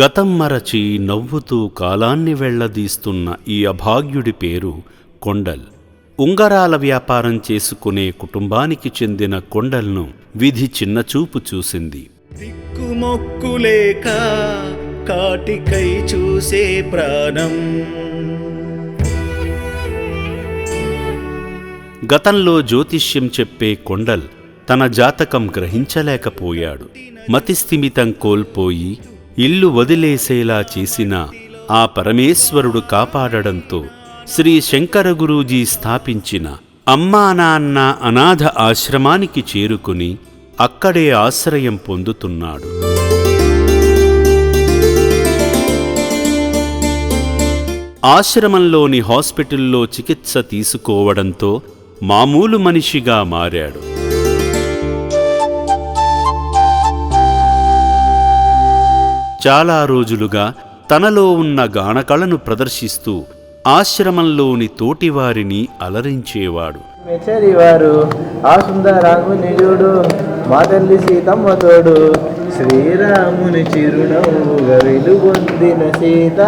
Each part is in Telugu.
గతం మరచి నవ్వుతూ కాలాన్ని వెళ్లదీస్తున్న ఈ అభాగ్యుడి పేరు కొండల్. ఉంగరాల వ్యాపారం చేసుకునే కుటుంబానికి చెందిన కొండల్ను విధి చిన్నచూపు చూసింది. దిక్కుమొక్కులేక కాటికై చూసే ప్రాణం. గతంలో జ్యోతిష్యం చెప్పే కొండల్ తన జాతకం గ్రహించలేకపోయాడు. మతిస్థిమితం కోల్పోయి ఇల్లు వదిలేసేలా చేసిన ఆ పరమేశ్వరుడు కాపాడడంతో శ్రీ శంకర గురూజీ స్థాపించిన అమ్మా నాన్న అనాథ ఆశ్రమానికి చేరుకుని అక్కడే ఆశ్రయం పొందుతున్నాడు. ఆశ్రమంలోని హాస్పిటల్లో చికిత్స తీసుకోవడంతో మామూలు మనిషిగా మారాడు. చాలా రోజులుగా తనలో ఉన్న గానకళను ప్రదర్శిస్తూ ఆశ్రమంలోని తోటివారిని అలరించేవాడు. మెచ్చరివారు ఆ సుందరాముని చూడు, మా తల్లి సీతమ్మ తోడు, శ్రీరాముని చిరునవ్వుగా వెలుగొందిన సీత,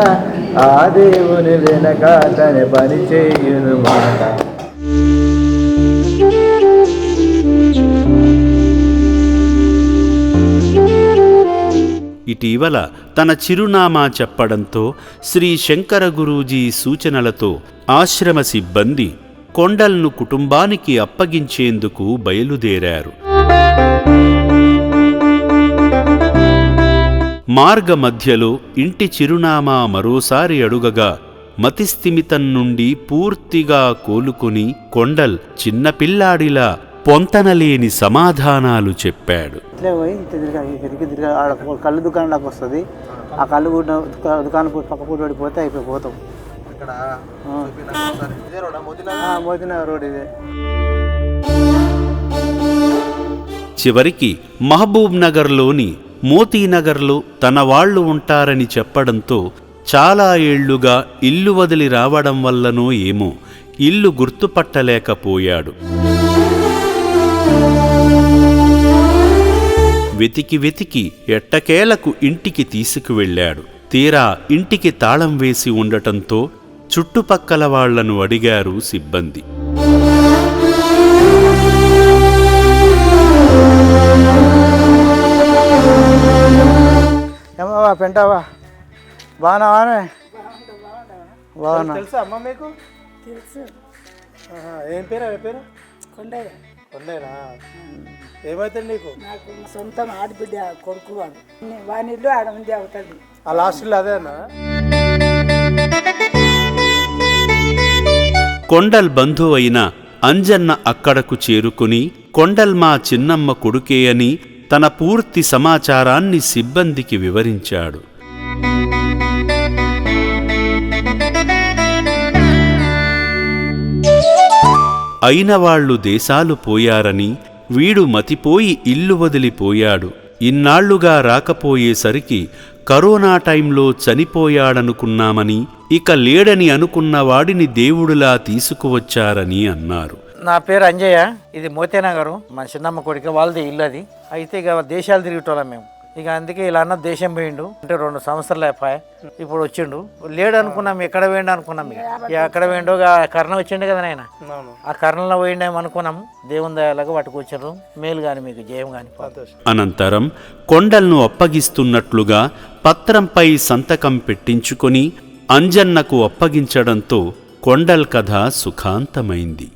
ఆ దేవుని వెనక తన పని చేయును మాట. ఇటీవల తన చిరునామా చెప్పడంతో శ్రీ శంకర గురూజీ సూచనలతో ఆశ్రమ సిబ్బంది కొండల్ను కుటుంబానికి అప్పగించేందుకు బయలుదేరారు. మార్గ మధ్యలో ఇంటి చిరునామా మరోసారి అడుగగా మతిస్థిమితం నుండి పూర్తిగా కోలుకుని కొండల్ చిన్నపిల్లాడిలా పొంతనలేని సమాధానాలు చెప్పాడు. కళ్ళు దుకాణంలోకి వస్తుంది, ఆ కళ్ళు దుకాణం పక్క పూట పడిపోతే అయిపోతాం. మోతినగర్ రోడ్ ఇదే. చివరికి మహబూబ్ నగర్లోని మోతీనగర్లో తన వాళ్లు ఉంటారని చెప్పడంతో చాలా ఏళ్లుగా ఇల్లు వదిలి రావడం వల్లనో ఏమో ఇల్లు గుర్తుపట్టలేకపోయాడు. వెతికి వెతికి ఎట్టకేలకు ఇంటికి తీసుకువెళ్ళాడు. తీరా ఇంటికి తాళం వేసి ఉండటంతో చుట్టుపక్కల వాళ్లను అడిగారు సిబ్బంది. ఏమవా పెంటావా, బాగున్నావానే? బాగున్నా. తెలుసా అమ్మ మీకు? తెలుసు. ఏం పేరు? ఏ పేరు? కొండయ్య. కొండేనా? ఏమవుతుంది నీకు? నాకు సొంతం ఆడబిడ్డ కొడుకు వాడు. వాని ఇల్లు ఆడ ఉంది అవుతుంది. ఆ లాస్ట్ ఇల్లు అదేనా? కొండల్ బంధువు అయిన అంజన్న అక్కడకు చేరుకుని కొండల్ మా చిన్నమ్మ కొడుకే అని తన పూర్తి సమాచారాన్ని సిబ్బందికి వివరించాడు. అయినవాళ్లు దేశాలు పోయారని, వీడు మతిపోయి ఇల్లు వదిలిపోయాడు, ఇన్నాళ్లుగా రాకపోయేసరికి కరోనా టైంలో చనిపోయాడనుకున్నామని, ఇక లేడని అనుకున్న వాడిని దేవుడులా తీసుకువచ్చారని అన్నారు. నా పేరు అంజయ్య, ఇది మోతేనగరు, మా చిన్నమ్మ కొడుకు వాళ్ళది ఇల్లు అది. అయితే ఇక దేశాలు తిరిగేటోళ్ళం మేము. ఇక అందుకే ఇలా అన్న దేశం పోయిండు అంటే 2 సంవత్సరాలు అయిపోయా. ఇప్పుడు వచ్చిండు, లేడు అనుకున్నాం, ఎక్కడ పోయిండు అనుకున్నాం. ఇక ఎక్కడ పోయిండో కర్ణ వచ్చిండు కదా నాయన, ఆ కర్ణలో పోయిండేమో అనుకున్నాము. దేవుని దయాలకు పట్టుకొచ్చారు. మేలు గాని మీకు జయం గాని. అనంతరం కొండల్ను అప్పగిస్తున్నట్లుగా పత్రంపై సంతకం పెట్టించుకొని అంజన్నకు అప్పగించడంతో కొండల్ కథ సుఖాంతమైంది.